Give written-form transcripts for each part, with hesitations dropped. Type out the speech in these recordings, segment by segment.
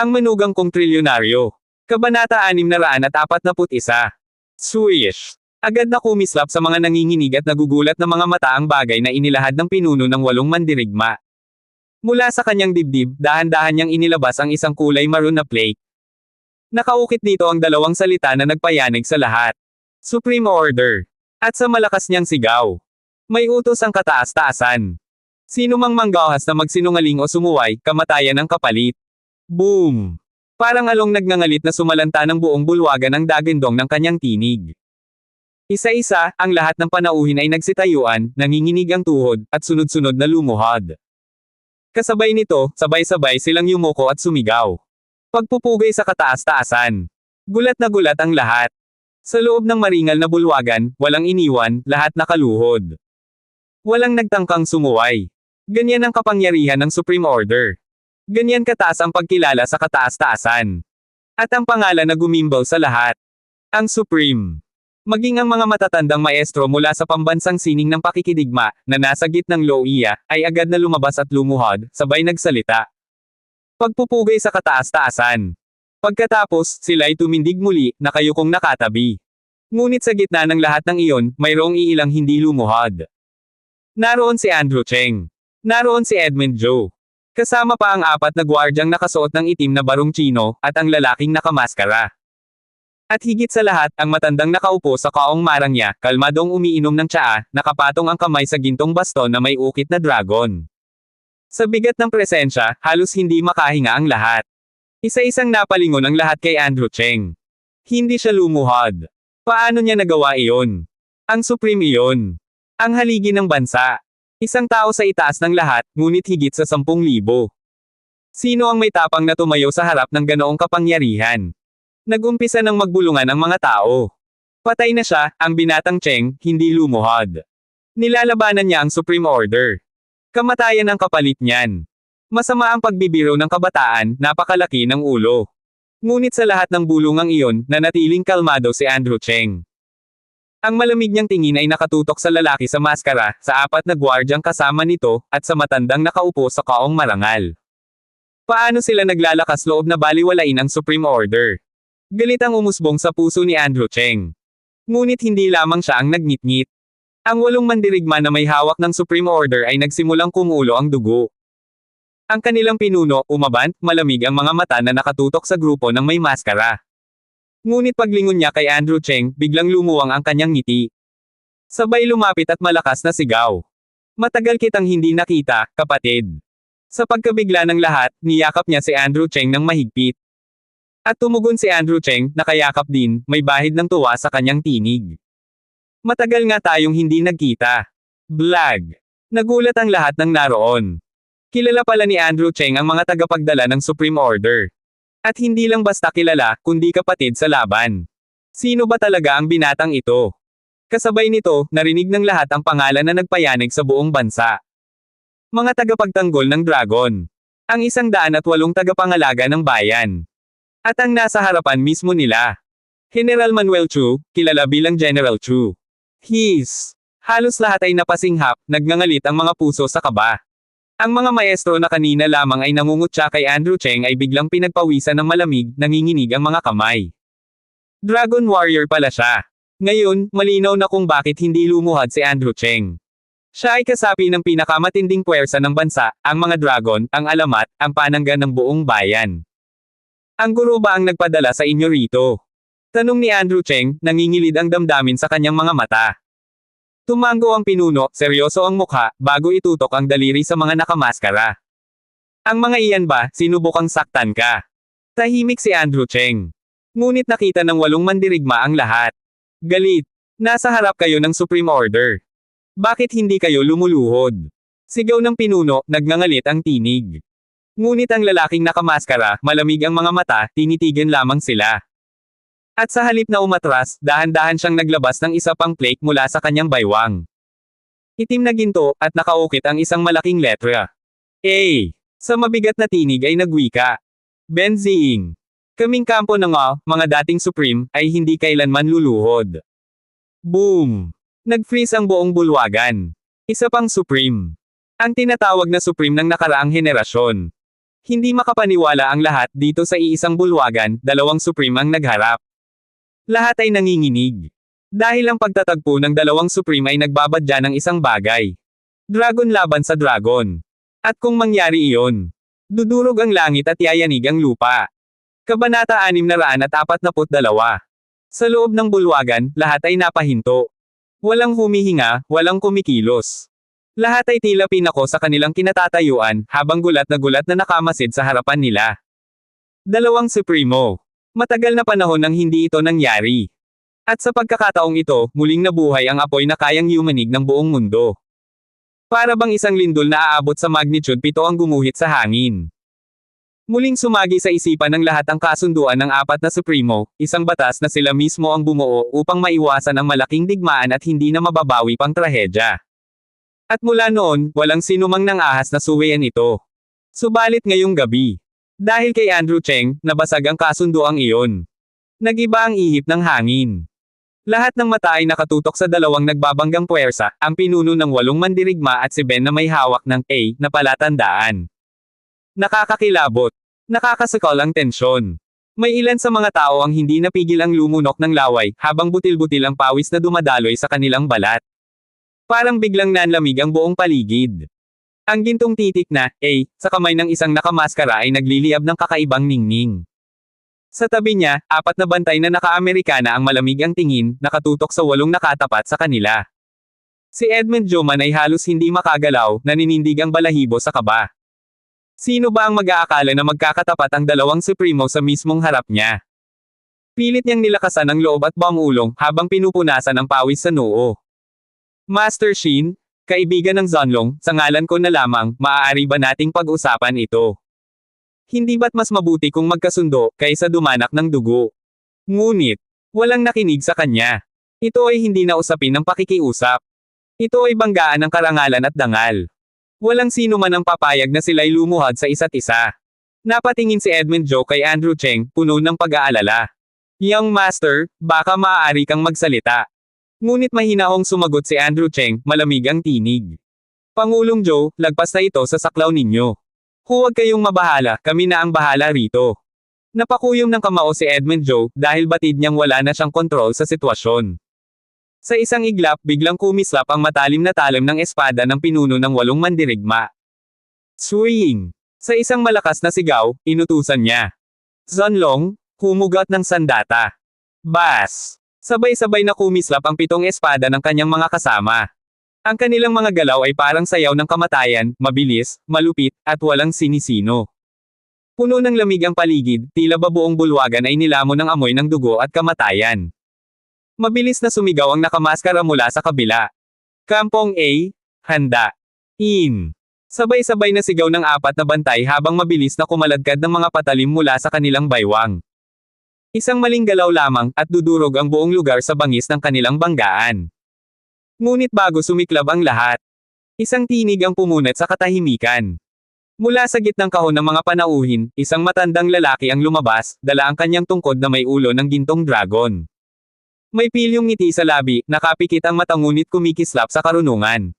Ang manugang kong trilyonaryo. Kabanata 641. Swish. Agad na kumislap sa mga nanginginig at nagugulat na mga mata ang bagay na inilahad ng pinuno ng 8 mandirigma. Mula sa kanyang dibdib, dahan-dahan niyang inilabas ang isang kulay maroon na plate. Nakaukit dito ang dalawang salita na nagpayanig sa lahat. Supreme Order. At sa malakas niyang sigaw. May utos ang kataas-taasan. Sino mang manggahas na magsinungaling o sumuway, kamatayan ang kapalit. Boom! Parang along nagngangalit na sumalanta ng buong bulwagan ang dagindong ng kanyang tinig. Isa-isa, ang lahat ng panauhin ay nagsitayuan, nanginginig ang tuhod, at sunod-sunod na lumuhod. Kasabay nito, sabay-sabay silang yumuko at sumigaw. Pagpupugay sa kataas-taasan. Gulat na gulat ang lahat. Sa loob ng maringal na bulwagan, walang iniwan, lahat nakaluhod. Walang nagtangkang sumuway. Ganyan ang kapangyarihan ng Supreme Order. Ganyan kataas ang pagkilala sa kataas-taasan. At ang pangalan na gumimbaw sa lahat. Ang Supreme. Maging ang mga matatandang maestro mula sa pambansang sining ng pakikidigma, na nasa gitnang Loia, ay agad na lumabas at lumuhod, sabay nagsalita. Pagpupugay sa kataas-taasan. Pagkatapos, sila'y tumindig muli, nakayukong nakatabi. Ngunit sa gitna ng lahat ng iyon, mayroong iilang hindi lumuhod. Naroon si Andrew Cheng. Naroon si Edmund Joe. Kasama pa ang 4 na gwardyang nakasuot ng itim na barong chino, at ang lalaking nakamaskara. At higit sa lahat, ang matandang nakaupo sa kaong marang niya, kalmadong umiinom ng tsaa, nakapatong ang kamay sa gintong baston na may ukit na dragon. Sa bigat ng presensya, halos hindi makahinga ang lahat. Isa-isang napalingon ang lahat kay Andrew Cheng. Hindi siya lumuhod. Paano niya nagawa iyon? Ang supreme iyon. Ang haligi ng bansa. Isang tao sa itaas ng lahat, ngunit higit sa 10,000. Sino ang may tapang na tumayo sa harap ng ganoong kapangyarihan? Nagumpisa ng magbulungan ang mga tao. Patay na siya, ang binatang Cheng, hindi lumuhod. Nilalabanan niya ang Supreme Order. Kamatayan ang kapalit niyan. Masama ang pagbibiro ng kabataan, napakalaki ng ulo. Ngunit sa lahat ng bulungang iyon, nanatiling kalmado si Andrew Cheng. Ang malamig niyang tingin ay nakatutok sa lalaki sa maskara, sa 4 na gwardyang kasama nito, at sa matandang nakaupo sa kaong marangal. Paano sila naglalakas loob na baliwalain ang Supreme Order? Galit ang umusbong sa puso ni Andrew Cheng. Ngunit hindi lamang siya ang nagngit-ngit. Ang 8 mandirigma na may hawak ng Supreme Order ay nagsimulang kumulo ang dugo. Ang kanilang pinuno, umabant, malamig ang mga mata na nakatutok sa grupo ng may maskara. Ngunit paglingon niya kay Andrew Cheng, biglang lumuwang ang kanyang ngiti. Sabay lumapit at malakas na sigaw. Matagal kitang hindi nakita, kapatid. Sa pagkabigla ng lahat, niyakap niya si Andrew Cheng ng mahigpit. At tumugon si Andrew Cheng, nakayakap din, may bahid ng tuwa sa kanyang tinig. Matagal nga tayong hindi nagkita. Blag. Nagulat ang lahat ng naroon. Kilala pala ni Andrew Cheng ang mga tagapagdala ng Supreme Order. At hindi lang basta kilala, kundi kapatid sa laban. Sino ba talaga ang binatang ito? Kasabay nito, narinig ng lahat ang pangalan na nagpayanig sa buong bansa. Mga tagapagtanggol ng Dragon. Ang 108 tagapangalaga ng bayan. At ang nasa harapan mismo nila. General Manuel Chu, kilala bilang General Chu. Halos lahat ay napasinghap, nagngangalit ang mga puso sa kaba. Ang mga maestro na kanina lamang ay nangungutya kay Andrew Cheng ay biglang pinagpawisan ng malamig, nanginginig ang mga kamay. Dragon Warrior pala siya. Ngayon, malinaw na kung bakit hindi lumuhod si Andrew Cheng. Siya ay kasapi ng pinakamatinding puwersa ng bansa, ang mga dragon, ang alamat, ang panangga ng buong bayan. Ang guro ba ang nagpadala sa inyo rito? Tanong ni Andrew Cheng, nangingilid ang damdamin sa kanyang mga mata. Tumango ang pinuno, seryoso ang mukha, bago itutok ang daliri sa mga nakamaskara. Ang mga iyan ba, sinubukang saktan ka? Tahimik si Andrew Cheng. Ngunit nakita ng 8 mandirigma ang lahat. Galit. Nasa harap kayo ng Supreme Order. Bakit hindi kayo lumuluhod? Sigaw ng pinuno, nagngangalit ang tinig. Ngunit ang lalaking nakamaskara, malamig ang mga mata, tinitigan lamang sila. At sa halip na umatras, dahan-dahan siyang naglabas ng isa pang plate mula sa kanyang baywang. Itim na ginto, at nakaukit ang isang malaking letra. A. Sa mabigat na tinig ay nagwika. Benziing. Kaming kampo ng mga dating Supreme, ay hindi kailanman luluhod. Boom! Nag-freeze ang buong bulwagan. Isa pang Supreme. Ang tinatawag na Supreme ng nakaraang henerasyon. Hindi makapaniwala ang lahat dito sa iisang bulwagan, dalawang Supreme ang nagharap. Lahat ay nanginginig. Dahil ang pagtatagpo ng dalawang Supreme ay nagbabadya ng isang bagay. Dragon laban sa dragon. At kung mangyari iyon, dudurog ang langit at yayanig ang lupa. Kabanata 642. Sa loob ng bulwagan, lahat ay napahinto. Walang humihinga, walang kumikilos. Lahat ay tila pinako sa kanilang kinatatayuan, habang gulat na nakamasid sa harapan nila. Dalawang Supremo. Matagal na panahon nang hindi ito nangyari. At sa pagkakataong ito, muling nabuhay ang apoy na kayang yumanig ng buong mundo. Para bang isang lindol na aabot sa magnitude 7 ang gumuhit sa hangin. Muling sumagi sa isipan ng lahat ang kasunduan ng apat na Supremo, isang batas na sila mismo ang bumuo upang maiwasan ang malaking digmaan at hindi na mababawi pang trahedya. At mula noon, walang sinumang nang ahas na suwayan ito. Subalit ngayong gabi, dahil kay Andrew Cheng, nabasag ang kasunduang iyon. Nagiba ang ihip ng hangin. Lahat ng mata ay nakatutok sa dalawang nagbabanggang puwersa, ang pinuno ng 8 mandirigma at si Ben na may hawak ng A na palatandaan. Nakakakilabot. Nakakasakal ang tensyon. May ilan sa mga tao ang hindi napigil ang lumunok ng laway, habang butil-butil ang pawis na dumadaloy sa kanilang balat. Parang biglang nanlamig ang buong paligid. Ang gintong titik na A sa kamay ng isang nakamaskara ay nagliliyab ng kakaibang ningning. Sa tabi niya, 4 na bantay na naka-Amerikana ang malamig ang tingin, nakatutok sa 8 nakatapat sa kanila. Si Edmund Joman ay halos hindi makagalaw, naninindig ang balahibo sa kaba. Sino ba ang mag-aakala na magkakatapat ang dalawang Supremo sa mismong harap niya? Pilit niyang nilakasan ang loob at bangulong, habang pinupunasan ang pawis sa noo. Master Shin, kaibigan ng Zonlong, sa ngalan ko na lamang, maaari ba nating pag-usapan ito? Hindi ba't mas mabuti kung magkasundo, kaysa dumanak ng dugo? Ngunit, walang nakinig sa kanya. Ito ay hindi na usapin ng pakikiusap. Ito ay banggaan ng karangalan at dangal. Walang sino man ang papayag na sila'y lumuhad sa isa't isa. Napatingin si Edmund Joe kay Andrew Cheng, puno ng pag-aalala. Young Master, baka maaari kang magsalita. Ngunit mahinahong sumagot si Andrew Cheng, malamig ang tinig. Pangulong Joe, lagpas na ito sa saklaw ninyo. Huwag kayong mabahala, kami na ang bahala rito. Napakuyom ng kamao si Edmund Joe, dahil batid niyang wala na siyang kontrol sa sitwasyon. Sa isang iglap, biglang kumislap ang matalim na talim ng espada ng pinuno ng 8 mandirigma. Swing! Sa isang malakas na sigaw, inutusan niya. Zonlong, humugat ng sandata. Bas! Sabay-sabay na kumislap ang 7 espada ng kanyang mga kasama. Ang kanilang mga galaw ay parang sayaw ng kamatayan, mabilis, malupit, at walang sinisino. Puno ng lamig ang paligid, tila ba buong bulwagan ay nilamon ng amoy ng dugo at kamatayan. Mabilis na sumigaw ang nakamaskara mula sa kabila. Kampong A, handa. In. Sabay-sabay na sigaw ng 4 na bantay habang mabilis na kumaladkad ng mga patalim mula sa kanilang baywang. Isang maling galaw lamang, at dudurog ang buong lugar sa bangis ng kanilang banggaan. Ngunit bago sumiklab ang lahat, isang tinig ang pumunat sa katahimikan. Mula sa gitnang kahon ng mga panauhin, isang matandang lalaki ang lumabas, dala ang kanyang tungkod na may ulo ng gintong dragon. May pilyong ngiti sa labi, nakapikit ang mata ngunit kumikislap sa karunungan.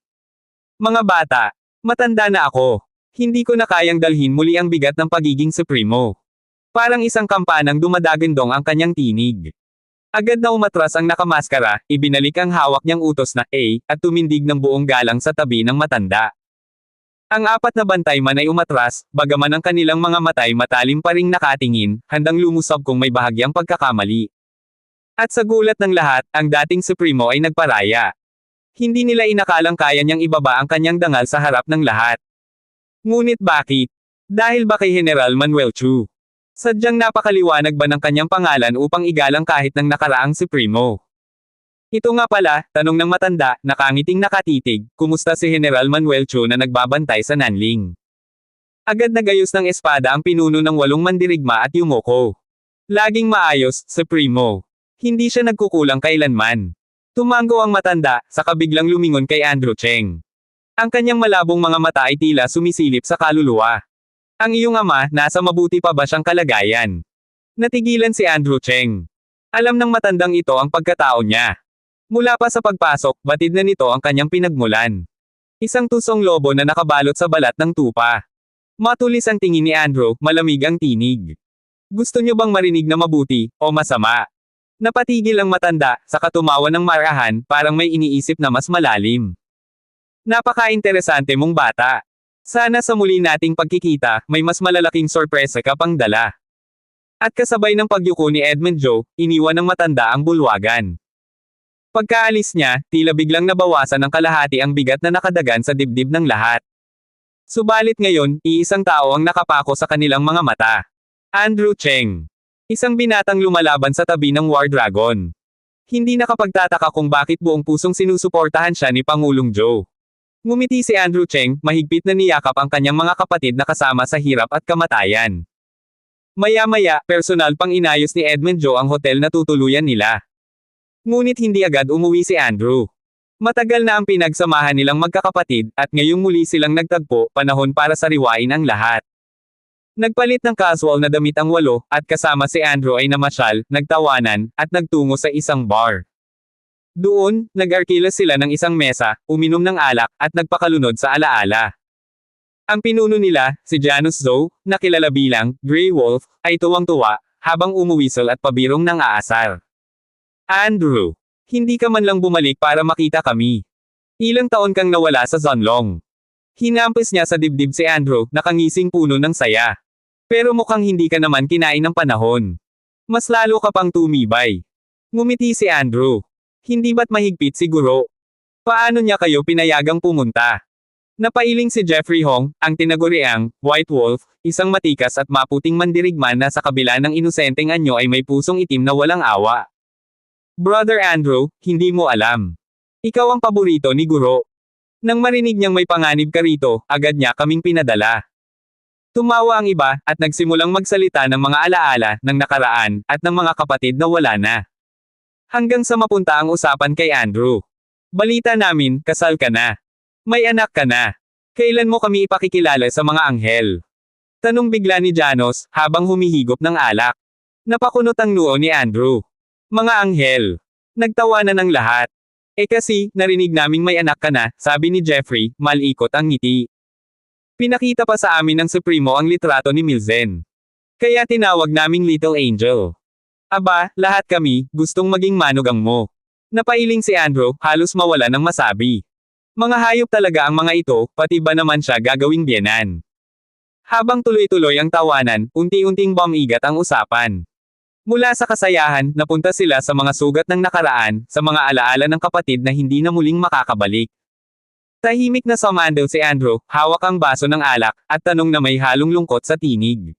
Mga bata, matanda na ako. Hindi ko na kayang dalhin muli ang bigat ng pagiging Supremo. Parang isang kampanang dumadagandong ang kanyang tinig. Agad na umatras ang nakamaskara, ibinalik ang hawak niyang utos na A, at tumindig ng buong galang sa tabi ng matanda. Ang 4 na bantay man ay umatras, bagaman ang kanilang mga matay matalim pa ring nakatingin, handang lumusab kung may bahagyang pagkakamali. At sa gulat ng lahat, ang dating Supremo ay nagparaya. Hindi nila inakalang kaya niyang ibaba ang kanyang dangal sa harap ng lahat. Ngunit bakit? Dahil ba kay General Manuel Chu? Sadyang napakaliwanag ba ng kanyang pangalan upang igalang kahit ng nakaraang Supremo? Ito nga pala, tanong ng matanda, nakangiting nakatitig, kumusta si General Manuel Chu na nagbabantay sa Nanling? Agad na gayos ng espada ang pinuno ng 8 mandirigma at yumoko. Laging maayos, Supremo. Hindi siya nagkukulang kailanman. Tumango ang matanda, saka biglang lumingon kay Andrew Cheng. Ang kanyang malabong mga mata ay tila sumisilip sa kaluluwa. Ang iyong ama, nasa mabuti pa ba siyang kalagayan? Natigilan si Andrew Cheng. Alam ng matandang ito ang pagkatao niya. Mula pa sa pagpasok, batid na nito ang kanyang pinagmulan. Isang tusong lobo na nakabalot sa balat ng tupa. Matulis ang tingin ni Andrew, malamig ang tinig. Gusto niyo bang marinig na mabuti, o masama? Napatigil ang matanda, saka tumawa ng marahan, parang may iniisip na mas malalim. Napaka-interesante mong bata. Sana sa muli nating pagkikita, may mas malalaking sorpresa ka pang dala. At kasabay ng pagyuko ni Edmund Joe, iniwan ng matanda ang bulwagan. Pagkaalis niya, tila biglang nabawasan ng kalahati ang bigat na nakadagan sa dibdib ng lahat. Subalit ngayon, iisang tao ang nakapako sa kanilang mga mata. Andrew Cheng. Isang binatang lumalaban sa tabi ng War Dragon. Hindi nakapagtataka kung bakit buong pusong sinusuportahan siya ni Pangulong Joe. Ngumiti si Andrew Cheng, mahigpit na niyakap ang kanyang mga kapatid na kasama sa hirap at kamatayan. Maya-maya, personal pang inayos ni Edmund Joe ang hotel na tutuluyan nila. Ngunit hindi agad umuwi si Andrew. Matagal na ang pinagsamahan nilang magkakapatid, at ngayong muli silang nagtagpo, panahon para sariwain ang lahat. Nagpalit ng casual na damit ang 8, at kasama si Andrew ay namasyal, nagtawanan, at nagtungo sa isang bar. Doon, nag-arkilos sila ng isang mesa, uminom ng alak, at nagpakalunod sa alaala. Ang pinuno nila, si Janus Zhou, na kilala bilang Grey Wolf, ay tuwang-tuwa, habang umuwisol at pabirong ng aasar. Andrew, hindi ka man lang bumalik para makita kami. Ilang taon kang nawala sa Zonlong. Hinampis niya sa dibdib si Andrew, nakangising puno ng saya. Pero mukhang hindi ka naman kinain ng panahon. Mas lalo ka pang tumibay. Ngumiti si Andrew. Hindi ba't mahigpit siguro? Paano niya kayo pinayagang pumunta? Napailing si Jeffrey Hong, ang tinaguriang White Wolf, isang matikas at maputing mandirigman na sa kabila ng inosenteng anyo ay may pusong itim na walang awa. Brother Andrew, hindi mo alam. Ikaw ang paborito ni Guro. Nang marinig niyang may panganib ka rito, agad niya kaming pinadala. Tumawa ang iba, at nagsimulang magsalita ng mga alaala, ng nakaraan, at ng mga kapatid na wala na. Hanggang sa mapunta ang usapan kay Andrew. Balita namin, kasal ka na. May anak ka na. Kailan mo kami ipakikilala sa mga anghel? Tanong bigla ni Janos, habang humihigop ng alak. Napakunot ang noo ni Andrew. Mga anghel. Nagtawanan ng lahat. Kasi, narinig naming may anak ka na, sabi ni Jeffrey, malikot ang ngiti. Pinakita pa sa amin ng Supremo ang litrato ni Milzen. Kaya tinawag naming Little Angel. Aba, lahat kami, gustong maging manugang mo. Napailing si Andrew, halos mawala ng masabi. Mga hayop talaga ang mga ito, pati ba naman siya gagawing biyenan. Habang tuloy-tuloy ang tawanan, unti-unting bumigat ang usapan. Mula sa kasayahan, napunta sila sa mga sugat ng nakaraan, sa mga alaala ng kapatid na hindi na muling makakabalik. Tahimik na sumandal si Andrew, hawak ang baso ng alak, at tanong na may halong lungkot sa tinig.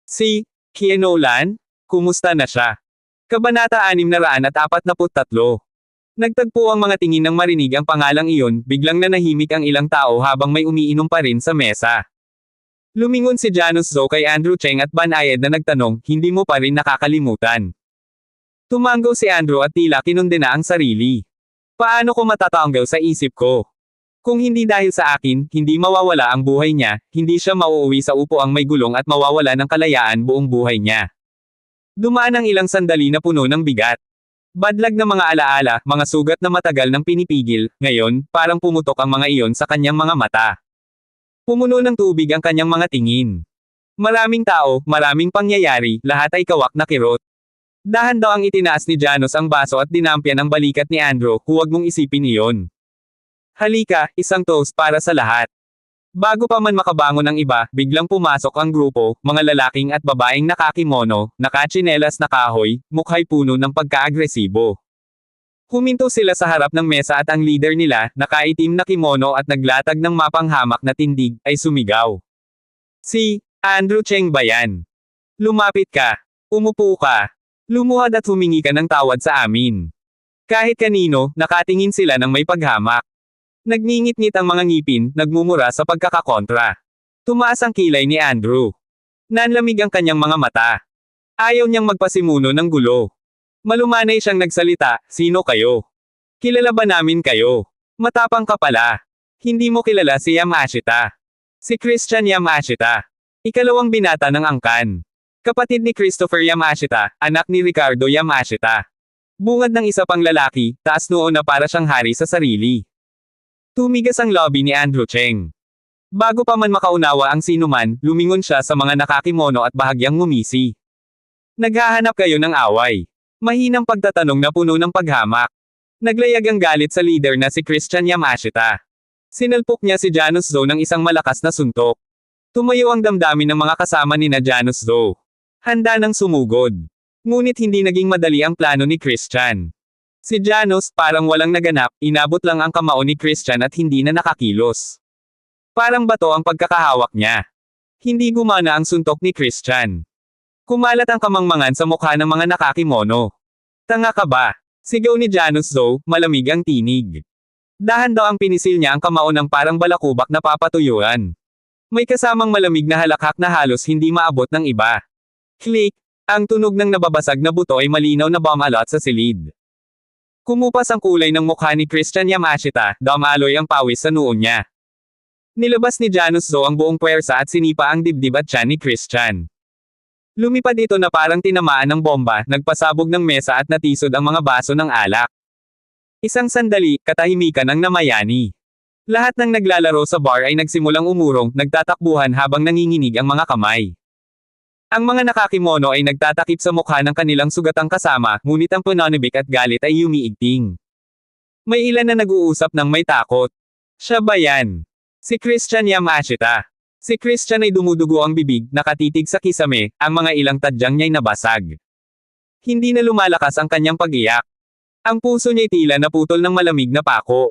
Si Kienolan? Kumusta na siya? Kabanata 643. Nagtagpo ang mga tingin nang marinig ang pangalang iyon, biglang nanahimik ang ilang tao habang may umiinom pa rin sa mesa. Lumingon si Janus Zhou kay Andrew Cheng at banayad na nagtanong, hindi mo pa rin nakakalimutan. Tumanggaw si Andrew at tila kinundena ang sarili. Paano ko matatanggal sa isip ko? Kung hindi dahil sa akin, hindi mawawala ang buhay niya, hindi siya mauuwi sa upuang may gulong at mawawala ng kalayaan buong buhay niya. Dumaan ang ilang sandali na puno ng bigat. Badlag na mga alaala, mga sugat na matagal nang pinipigil, ngayon, parang pumutok ang mga iyon sa kanyang mga mata. Pumuno ng tubig ang kanyang mga tingin. Maraming tao, maraming pangyayari, lahat ay kawak na kirot. Dahan daw ang itinaas ni Janos ang baso at dinampyan ang balikat ni Andrew, huwag mong isipin iyon. Halika, isang toast para sa lahat. Bago pa man makabangon ang iba, biglang pumasok ang grupo, mga lalaking at babaeng nakakimono, nakatsinelas na kahoy, mukhay puno ng pagka-agresibo. Huminto sila sa harap ng mesa at ang leader nila, nakaitim na kimono at naglatag ng mapanghamak na tindig, ay sumigaw. Si Andrew Cheng ba yan? Lumapit ka. Umupo ka. Lumuhad at humingi ka ng tawad sa amin. Kahit kanino, nakatingin sila ng may paghamak. Nagngingit-ngit ang mga ngipin, nagmumura sa pagkakakontra. Tumaas ang kilay ni Andrew. Nanlamig ang kanyang mga mata. Ayaw niyang magpasimuno ng gulo. Malumanay siyang nagsalita, sino kayo? Kilala ba namin kayo? Matapang ka pala. Hindi mo kilala si Yamashita. Si Christian Yamashita. Ikalawang binata ng angkan. Kapatid ni Christopher Yamashita, anak ni Ricardo Yamashita. Bungad ng isa pang lalaki, taas noo na para siyang hari sa sarili. Tumigas ang lobby ni Andrew Cheng. Bago pa man makaunawa ang sinuman, lumingon siya sa mga nakakimono at bahagyang ngumisi. Naghahanap kayo ng away. Mahinang pagtatanong na puno ng paghamak. Naglayag ang galit sa leader na si Christian Yamashita. Sinalpok niya si Janus Zo ng isang malakas na suntok. Tumayo ang damdamin ng mga kasama ni na Janus Zo. Handa nang sumugod. Ngunit hindi naging madali ang plano ni Christian. Si Janus, parang walang naganap, inabot lang ang kamao ni Christian at hindi na nakakilos. Parang bato ang pagkakahawak niya. Hindi gumana ang suntok ni Christian. Kumalat ang kamangmangan sa mukha ng mga nakakimono. Tanga ka ba? Sigaw ni Janus Zo, malamig ang tinig. Dahan daw ang pinisil niya ang kamao ng parang balakubak na papatuyuan. May kasamang malamig na halakhak na halos hindi maabot ng iba. Click! Ang tunog ng nababasag na buto ay malinaw na bomb alot sa silid. Kumupas ang kulay ng mukha ni Christian Yamashita, dumaloy ang pawis sa noon niya. Nilabas ni Janus Zo ang buong puwersa at sinipa ang dibdib at tiyan ni Christian. Lumipad ito na parang tinamaan ng bomba, nagpasabog ng mesa at natisod ang mga baso ng alak. Isang sandali, katahimikan ang namayani. Lahat ng naglalaro sa bar ay nagsimulang umurong, nagtatakbuhan habang nanginginig ang mga kamay. Ang mga nakakimono ay nagtatakip sa mukha ng kanilang sugatang kasama, ngunit ang pananibik at galit ay umiigting. May ilan na nag-uusap ng may takot. Siya ba yan? Si Christian Yamashita. Si Christian ay dumudugo ang bibig, nakatitig sa kisame, ang mga ilang tadyang niya'y nabasag. Hindi na lumalakas ang kanyang pag-iyak. Ang puso niya'y tila naputol ng malamig na pako.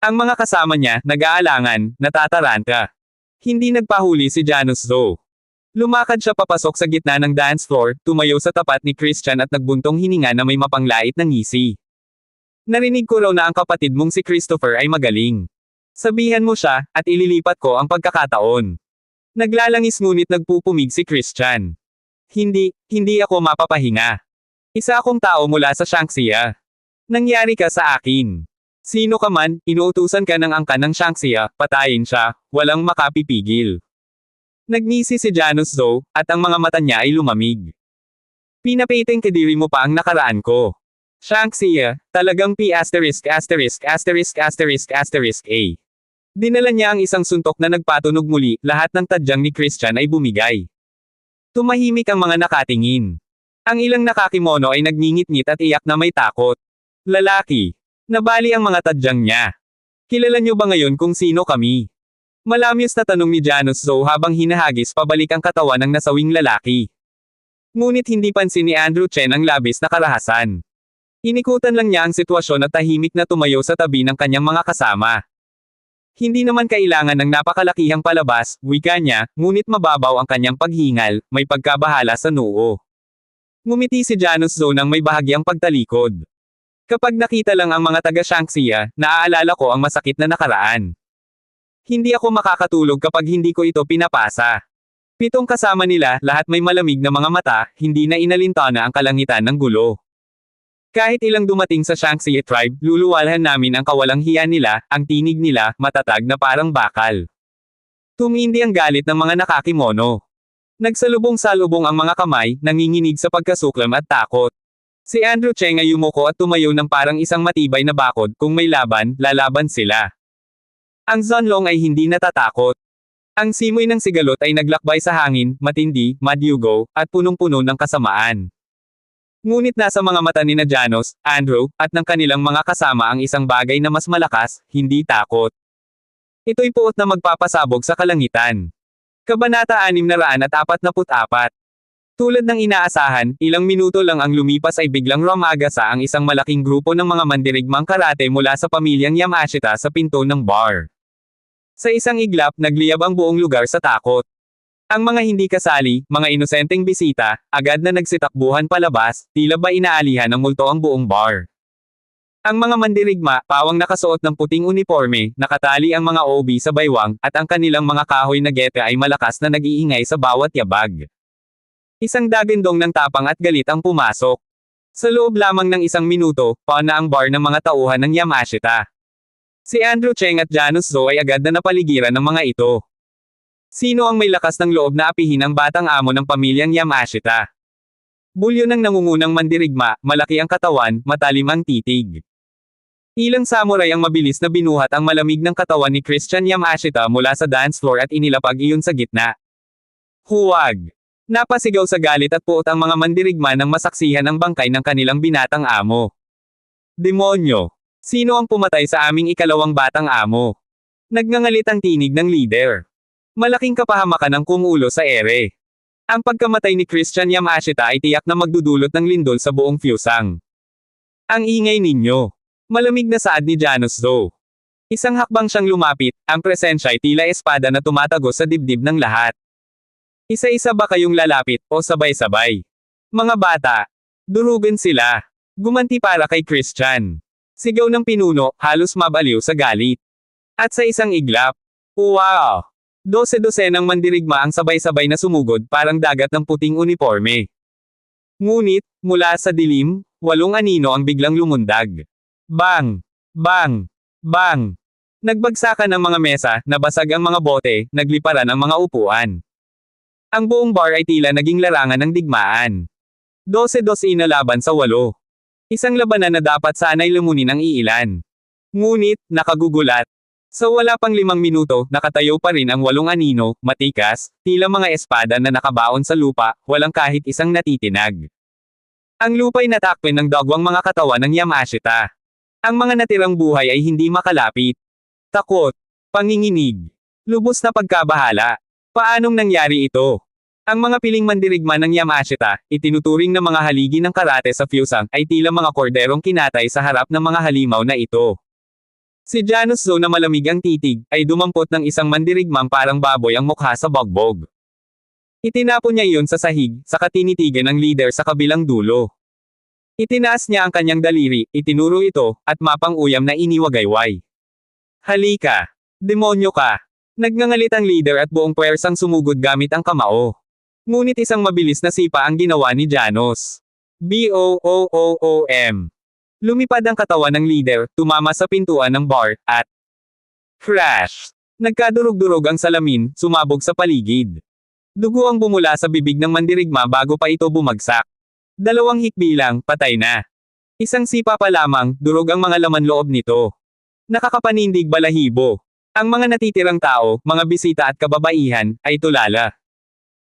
Ang mga kasama niya, nag-aalangan, natataranta. Hindi nagpahuli si Janus Zo. Lumakad siya papasok sa gitna ng dance floor, tumayo sa tapat ni Christian at nagbuntong hininga na may mapanglait na ngisi. Narinig ko raw na ang kapatid mong si Christopher ay magaling. Sabihan mo siya, at ililipat ko ang pagkakataon. Naglalangis ngunit nagpupumig si Christian. Hindi ako mapapahinga. Isa akong tao mula sa Shanxia. Nangyari ka sa akin. Sino ka man, inuutusan ka ng angkan ng Shanxia, patayin siya, walang makapipigil. Nagngisi si Janus Zo, at ang mga mata niya ay lumamig. Pinapiting kadiri mo pa ang nakaraan ko. Shanxia, talagang P**************************** A. Dinala niya ang isang suntok na nagpatunog muli, lahat ng tadyang ni Christian ay bumigay. Tumahimik ang mga nakatingin. Ang ilang nakakimono ay nagngingit-ngit at iyak na may takot. Lalaki. Nabali ang mga tadyang niya. Kilala niyo ba ngayon kung sino kami? Malamyos na tanong ni Janus Zo habang hinahagis pabalik ang katawan ng nasawing lalaki. Ngunit hindi pansin ni Andrew Chen ang labis na karahasan. Inikutan lang niya ang sitwasyon at tahimik na tumayo sa tabi ng kanyang mga kasama. Hindi naman kailangan ng napakalakihang palabas, wika niya, ngunit mababaw ang kanyang paghingal, may pagkabahala sa noo. Ngumiti si Janus Zo ng may bahagyang pagtalikod. Kapag nakita lang ang mga taga-Shanxia, naaalala ko ang masakit na nakaraan. Hindi ako makakatulog kapag hindi ko ito pinapasa. 7 kasama nila, lahat may malamig na mga mata, hindi na inalintana ang kalangitan ng gulo. Kahit ilang dumating sa Shanxia tribe, luluwalhan namin ang kawalang hiya nila, ang tinig nila, matatag na parang bakal. Tumindi ang galit ng mga nakakimono. Nagsalubong-salubong ang mga kamay, nanginginig sa pagkasuklam at takot. Si Andrew Cheng ay yumuko at tumayo ng parang isang matibay na bakod, kung may laban, lalaban sila. Ang Zonlong ay hindi natatakot. Ang simoy ng sigalot ay naglakbay sa hangin, matindi, madyugo, at punong-puno ng kasamaan. Ngunit nasa mga mata ni na Janus, Andrew, at ng kanilang mga kasama ang isang bagay na mas malakas, hindi takot. Ito'y puot na magpapasabog sa kalangitan. Kabanata 644. Tulad ng inaasahan, ilang minuto lang ang lumipas ay biglang rumagasa ang isang malaking grupo ng mga mandirigmang karate mula sa pamilyang Yamashita sa pinto ng bar. Sa isang iglap, nagliyab ang buong lugar sa takot. Ang mga hindi kasali, mga inosenteng bisita, agad na nagsitakbuhan palabas, tila ba inaalihan ng multo ang buong bar. Ang mga mandirigma, pawang nakasuot ng puting uniforme, nakatali ang mga OB sa baywang, at ang kanilang mga kahoy na gete ay malakas na nag-iingay sa bawat yabag. Isang dagandong ng tapang at galit ang pumasok. Sa loob lamang ng isang minuto, paon na ang bar ng mga tauhan ng Yamashita. Si Andrew Cheng at Janus Zo ay agad na napaligiran ng mga ito. Sino ang may lakas ng loob na apihin ang batang amo ng pamilyang Yamashita? Bulyo ng nangungunang mandirigma, malaki ang katawan, matalim ang titig. Ilang samurai ang mabilis na binuhat ang malamig ng katawan ni Christian Yamashita mula sa dance floor at inilapag iyon sa gitna. Huwag! Napasigaw sa galit at puot ang mga mandirigma nang masaksihan ang bangkay ng kanilang binatang amo. Demonyo! Sino ang pumatay sa aming ikalawang batang amo? Nagngangalit ang tinig ng leader. Malaking kapahamakan ang kumulo sa ere. Ang pagkamatay ni Christian Yamashita ay tiyak na magdudulot ng lindol sa buong Fusang. Ang ingay ninyo. Malamig na saad ni Janus Zou. Isang hakbang siyang lumapit, ang presensya ay tila espada na tumatagos sa dibdib ng lahat. Isa-isa ba kayong lalapit, o sabay-sabay? Mga bata. Durugan sila. Gumanti para kay Christian. Sigaw ng pinuno, halos mabaliw sa galit. At sa isang iglap, wow! 12 ng mandirigma ang sabay-sabay na sumugod parang dagat ng puting uniforme. Ngunit, mula sa dilim, 8 anino ang biglang lumundag. Bang! Bang! Bang! Nagbagsakan ang mga mesa, nabasag ang mga bote, nagliparan ang mga upuan. Ang buong bar ay tila naging larangan ng digmaan. 12-2 inalaban sa 8. Isang labanan na dapat sana'y lumunin ang iilan. Ngunit, nakagugulat. Sa wala pang 5 minuto, nakatayo pa rin ang 8 anino, matikas, tila mga espada na nakabaon sa lupa, walang kahit isang natitinag. Ang lupa'y natakpan ng dagwang mga katawan ng Yamashita. Ang mga natirang buhay ay hindi makalapit. Takot. Panginginig. Lubos na pagkabahala. Paanong nangyari ito? Ang mga piling mandirigma ng Yamashita, itinuturing na mga haligi ng karate sa Fusang, ay tila mga korderong kinatay sa harap ng mga halimaw na ito. Si Janus Zou na malamig ang titig, ay dumampot ng isang mandirigmang parang baboy ang mukha sa bogbog. Itinapon niya iyon sa sahig, sa katinitigan ng leader sa kabilang dulo. Itinaas niya ang kanyang daliri, itinuro ito, at mapang-uyam na iniwagayway. Halika! Demonyo ka! Nagngangalit ang leader at buong puwersang sumugod gamit ang kamao. Ngunit isang mabilis na sipa ang ginawa ni Janus. Boom! Lumipad ang katawan ng leader, tumama sa pintuan ng bar, at crash! Nagkadurog-durog ang salamin, sumabog sa paligid. Dugo ang bumula sa bibig ng mandirigma bago pa ito bumagsak. 2 hikbilang, patay na. Isang sipa pa lamang, durog ang mga laman loob nito. Nakakapanindig balahibo. Ang mga natitirang tao, mga bisita at kababaihan, ay tulala.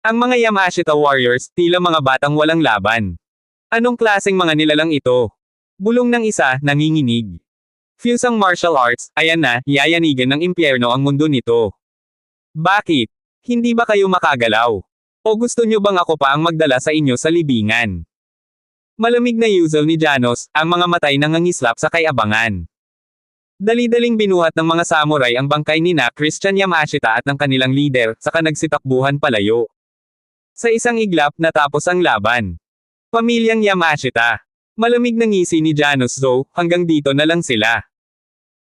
Ang mga Yamashita warriors, tila mga batang walang laban. Anong klaseng mga nilalang ito? Bulong ng isa, nanginginig. Fusang martial arts, ayan na, yayanigan ng impyerno ang mundo nito. Bakit? Hindi ba kayo makagalaw? O gusto nyo bang ako pa ang magdala sa inyo sa libingan? Malamig na yuzel ni Janus, ang mga matay nangangislap sa kayabangan. Dali-daling binuhat ng mga samurai ang bangkay ni Christian Yamashita at ng kanilang leader, saka nagsitakbuhan palayo. Sa isang iglap, natapos ang laban. Pamilyang Yamashita. Malamig na ngisi ni Janus Zou, hanggang dito na lang sila.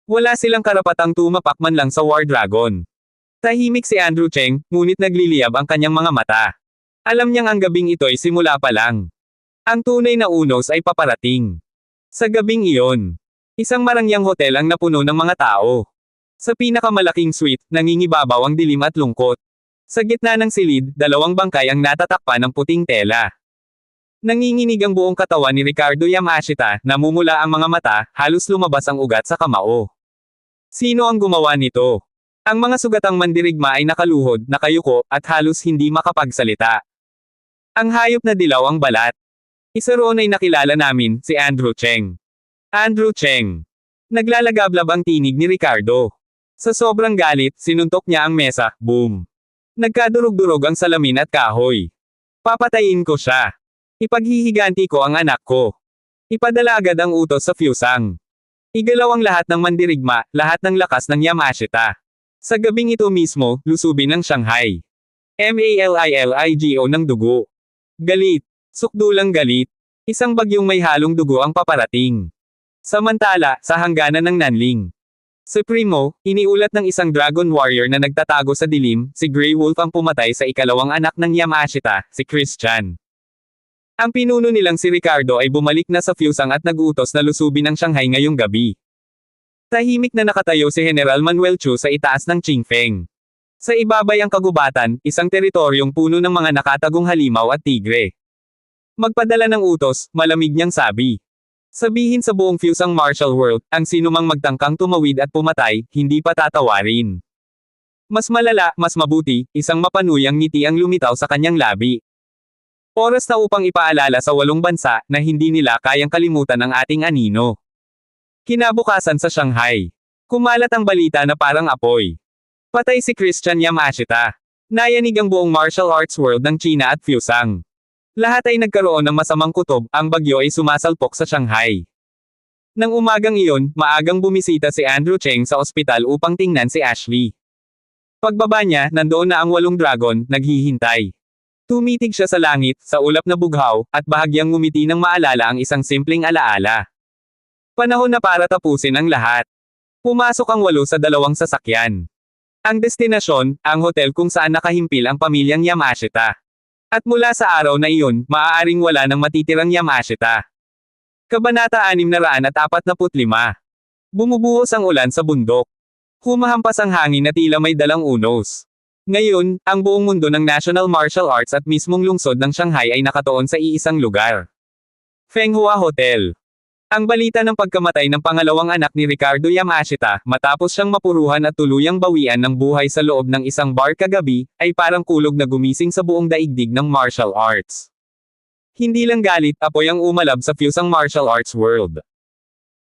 Wala silang karapatang tumapak man lang sa War Dragon. Tahimik si Andrew Cheng, ngunit nagliliyab ang kanyang mga mata. Alam niyang ang gabing ito'y simula pa lang. Ang tunay na unos ay paparating. Sa gabing iyon, isang marangyang hotel ang napuno ng mga tao. Sa pinakamalaking suite, nangingibabaw ang dilim at lungkot. Sa gitna ng silid, 2 bangkay ang natatakpan ng puting tela. Nanginginig ang buong katawan ni Ricardo Yamashita, namumula ang mga mata, halos lumabas ang ugat sa kamao. Sino ang gumawa nito? Ang mga sugatang mandirigma ay nakaluhod, nakayuko, at halos hindi makapagsalita. Ang hayop na dilaw ang balat. Isa roon ay nakilala namin, si Andrew Cheng. Andrew Cheng. Naglalagablab ang tinig ni Ricardo. Sa sobrang galit, sinuntok niya ang mesa, boom. Nagkadurog-durog ang salamin at kahoy. Papatayin ko siya. Ipaghihiganti ko ang anak ko. Ipadala agad ang utos sa Fusang. Igalaw ang lahat ng mandirigma, lahat ng lakas ng Yamashita. Sa gabing ito mismo, lusubin ng Shanghai. MALILIGO ng dugo. Galit. Sukdulang galit. Isang bagyong may halong dugo ang paparating. Samantala, sa hangganan ng Nanling. Supremo, iniulat ng isang dragon warrior na nagtatago sa dilim, si Grey Wolf ang pumatay sa ikalawang anak ng Yamashita, si Christian. Ang pinuno nilang si Ricardo ay bumalik na sa Fusang at nag-utos na lusubin ang Shanghai ngayong gabi. Tahimik na nakatayo si General Manuel Chu sa itaas ng Qingfeng. Sa ibabay ang kagubatan, isang teritoryong puno ng mga nakatagong halimaw at tigre. Magpadala ng utos, malamig niyang sabi. Sabihin sa buong Fusang martial world, ang sinumang magtangkang tumawid at pumatay, hindi patatawarin. Mas malala, mas mabuti, isang mapanuyang ngiti ang lumitaw sa kanyang labi. Oras na upang ipaalala sa 8 bansa na hindi nila kayang kalimutan ang ating anino. Kinabukasan sa Shanghai. Kumalat ang balita na parang apoy. Patay si Christian Yamashita. Nayanig ang buong martial arts world ng China at Fusang. Lahat ay nagkaroon ng masamang kutob, ang bagyo ay sumasalpok sa Shanghai. Nang umagang iyon, maagang bumisita si Andrew Cheng sa ospital upang tingnan si Ashley. Pagbaba niya, nandoon na ang 8 dragon, naghihintay. Tumitig siya sa langit, sa ulap na bughaw, at bahagyang ngumiti nang maalala ang isang simpleng alaala. Panahon na para tapusin ang lahat. Pumasok ang 8 sa 2 sasakyan. Ang destinasyon, ang hotel kung saan nakahimpil ang pamilyang Yamashita. At mula sa araw na iyon, maaaring wala nang matitirang Yamashita. Kabanata 645. Bumubuhos ang ulan sa bundok. Humahampas ang hangin na tila may dalang unos. Ngayon, ang buong mundo ng National Martial Arts at mismong lungsod ng Shanghai ay nakatuon sa iisang lugar. Fenghua Hotel. Ang balita ng pagkamatay ng pangalawang anak ni Ricardo Yamashita, matapos siyang mapuruhan at tuluyang bawian ng buhay sa loob ng isang bar kagabi, ay parang kulog na gumising sa buong daigdig ng martial arts. Hindi lang galit, apoy ang umalab sa Fusang martial arts world.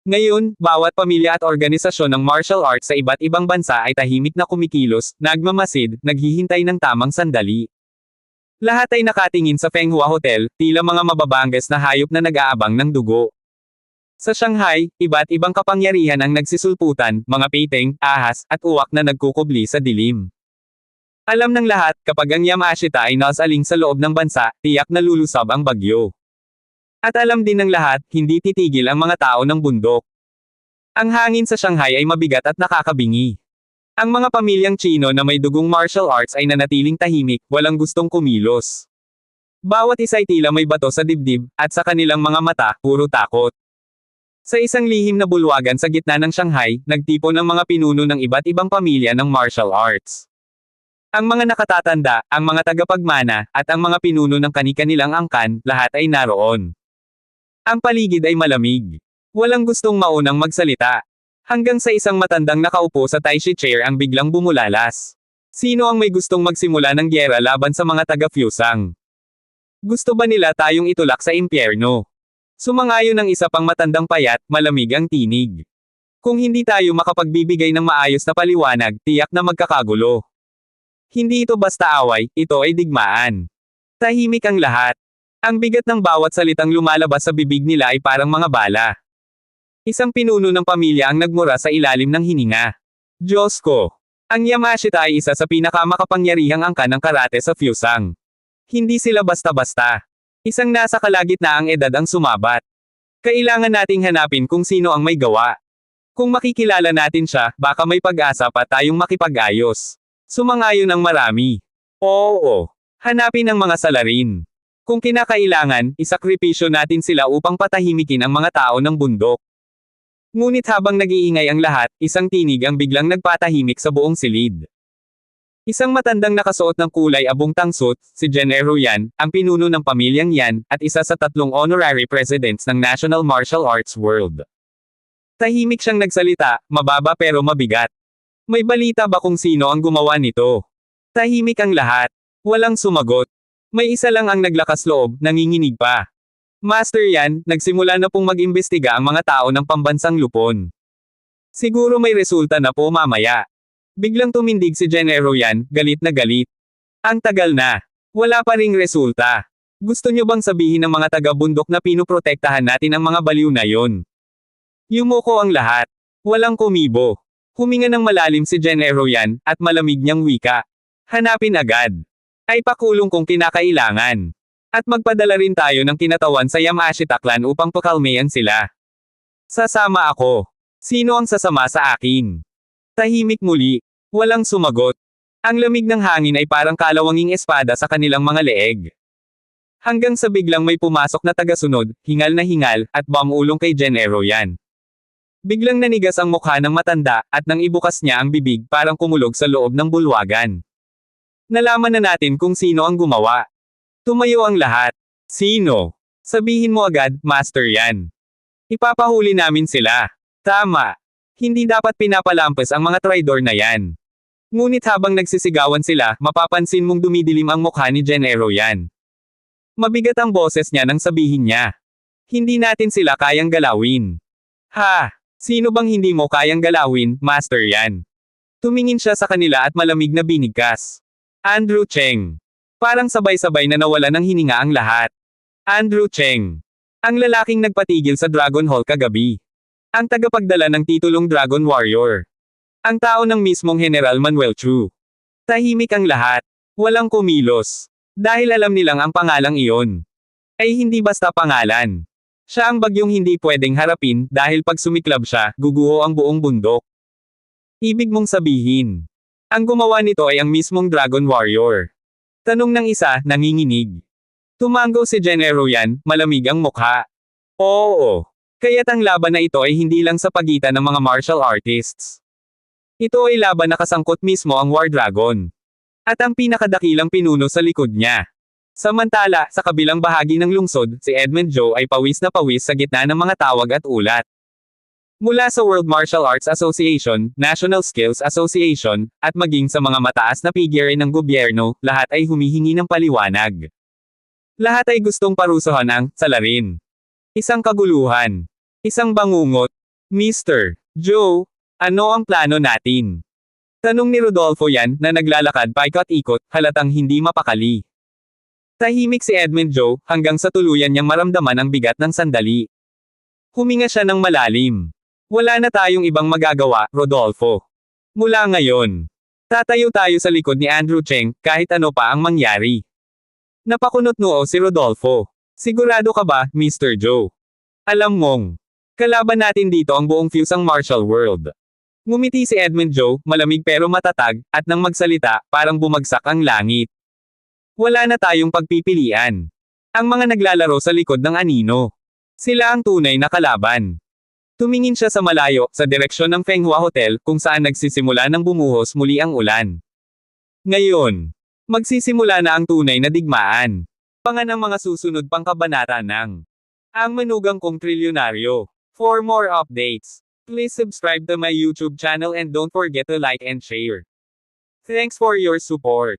Ngayon, bawat pamilya at organisasyon ng martial arts sa iba't ibang bansa ay tahimik na kumikilos, nagmamasid, naghihintay ng tamang sandali. Lahat ay nakatingin sa Fenghua Hotel, tila mga mababanges na hayop na nag-aabang ng dugo. Sa Shanghai, iba't ibang kapangyarihan ang nagsisulputan, mga piteng, ahas, at uwak na nagkukubli sa dilim. Alam ng lahat, kapag ang Yamashita ay nasaling sa loob ng bansa, tiyak na lulusab ang bagyo. At alam din ng lahat, hindi titigil ang mga tao ng bundok. Ang hangin sa Shanghai ay mabigat at nakakabingi. Ang mga pamilyang Chino na may dugong martial arts ay nanatiling tahimik, walang gustong kumilos. Bawat isa ay tila may bato sa dibdib, at sa kanilang mga mata, puro takot. Sa isang lihim na bulwagan sa gitna ng Shanghai, nagtipon ang mga pinuno ng iba't ibang pamilya ng martial arts. Ang mga nakatatanda, ang mga tagapagmana, at ang mga pinuno ng kani-kanilang angkan, lahat ay naroon. Ang paligid ay malamig. Walang gustong maunang magsalita. Hanggang sa isang matandang nakaupo sa Taishi chair ang biglang bumulalas. Sino ang may gustong magsimula ng gyera laban sa mga taga-Fusang? Gusto ba nila tayong itulak sa impyerno? Sumangayon ng isa pang matandang payat, malamig ang tinig. Kung hindi tayo makapagbibigay ng maayos na paliwanag, tiyak na magkakagulo. Hindi ito basta away, ito ay digmaan. Tahimik ang lahat. Ang bigat ng bawat salitang lumalabas sa bibig nila ay parang mga bala. Isang pinuno ng pamilya ang nagmura sa ilalim ng hininga. Diyos ko! Ang Yamashita ay isa sa pinakamakapangyarihang angkan ng karate sa Fusang. Hindi sila basta-basta. Isang nasa kalagitnaang edad ang sumabat. Kailangan nating hanapin kung sino ang may gawa. Kung makikilala natin siya, baka may pag-asa pa tayong makipag-ayos. Sumangayon ang marami. Oo. Hanapin ang mga salarin. Kung kinakailangan, isakripisyo natin sila upang patahimikin ang mga tao ng bundok. Ngunit habang nag-iingay ang lahat, isang tinig ang biglang nagpatahimik sa buong silid. Isang matandang nakasuot ng kulay abong tangsut, si General Yan, ang pinuno ng pamilyang Yan, at isa sa 3 honorary presidents ng National Martial Arts World. Tahimik siyang nagsalita, mababa pero mabigat. May balita ba kung sino ang gumawa nito? Tahimik ang lahat. Walang sumagot. May isa lang ang naglakas loob, nanginginig pa. Master Yan, nagsimula na pong mag-imbestiga ang mga tao ng pambansang lupon. Siguro may resulta na po mamaya. Biglang tumindig si General Yan, galit na galit. Ang tagal na. Wala pa ring resulta. Gusto nyo bang sabihin ng mga taga-bundok na pinoprotektahan natin ang mga baliw na yon? Yumuko ang lahat. Walang kumibo. Huminga ng malalim si General Yan, at malamig niyang wika. Hanapin agad. Ay pakulong kung kinakailangan. At magpadala rin tayo ng kinatawan sa Yamashita clan upang pakalmayan sila. Sasama ako. Sino ang sasama sa akin? Tahimik muli. Walang sumagot. Ang lamig ng hangin ay parang kalawanging espada sa kanilang mga leeg. Hanggang sa biglang may pumasok na tagasunod, hingal na hingal, at bumulong kay General Yan. Biglang nanigas ang mukha ng matanda, at nang ibukas niya ang bibig parang kumulog sa loob ng bulwagan. Nalaman na natin kung sino ang gumawa. Tumayo ang lahat. Sino? Sabihin mo agad, Master Yan. Ipapahuli namin sila. Tama. Hindi dapat pinapalampas ang mga traidor na yan. Ngunit habang nagsisigawan sila, mapapansin mong dumidilim ang mukha ni Gennaro yan. Mabigat ang boses niya nang sabihin niya. Hindi natin sila kayang galawin. Ha! Sino bang hindi mo kayang galawin, Master yan? Tumingin siya sa kanila at malamig na binigkas. Andrew Cheng. Parang sabay-sabay na nawala ng hininga ang lahat. Andrew Cheng. Ang lalaking nagpatigil sa Dragon Hall kagabi. Ang tagapagdala ng titulong Dragon Warrior. Ang tao ng mismong General Manuel Chu. Tahimik ang lahat. Walang kumilos. Dahil alam nilang ang pangalang iyon. Ay hindi basta pangalan. Siya ang bagyong hindi pwedeng harapin dahil pag sumiklab siya, guguho ang buong bundok. Ibig mong sabihin. Ang gumawa nito ay ang mismong Dragon Warrior. Tanong ng isa, nanginginig. Tumango si Gennaro yan, malamig ang mukha. Oo. Kaya't ang laban na ito ay hindi lang sa pagitan ng mga martial artists. Ito ay laban na kasangkot mismo ang War Dragon. At ang pinakadakilang pinuno sa likod niya. Samantala, sa kabilang bahagi ng lungsod, si Edmund Joe ay pawis na pawis sa gitna ng mga tawag at ulat. Mula sa World Martial Arts Association, National Skills Association, at maging sa mga mataas na figure ng gobyerno, lahat ay humihingi ng paliwanag. Lahat ay gustong parusahan ang salarin. Isang kaguluhan. Isang bangungot. Mr. Joe, ano ang plano natin? Tanong ni Rodolfo yan, na naglalakad paikot-ikot, halatang hindi mapakali. Tahimik si Edmund Joe, hanggang sa tuluyan niyang maramdaman ang bigat ng sandali. Huminga siya ng malalim. Wala na tayong ibang magagawa, Rodolfo. Mula ngayon, tatayo tayo sa likod ni Andrew Cheng, kahit ano pa ang mangyari. Napakunot noo si Rodolfo. Sigurado ka ba, Mr. Joe? Alam mong, kalaban natin dito ang buong fusang martial world. Ngumiti si Edmund Joe, malamig pero matatag, at nang magsalita, parang bumagsak ang langit. Wala na tayong pagpipilian. Ang mga naglalaro sa likod ng anino. Sila ang tunay na kalaban. Tumingin siya sa malayo, sa direksyon ng Fenghua Hotel, kung saan nagsisimula ng bumuhos muli ang ulan. Ngayon, magsisimula na ang tunay na digmaan. Pangan ang mga susunod pang kabanata ng Ang Manugang Kong Trilyonaryo. For more updates, please subscribe to my YouTube channel and don't forget to like and share. Thanks for your support.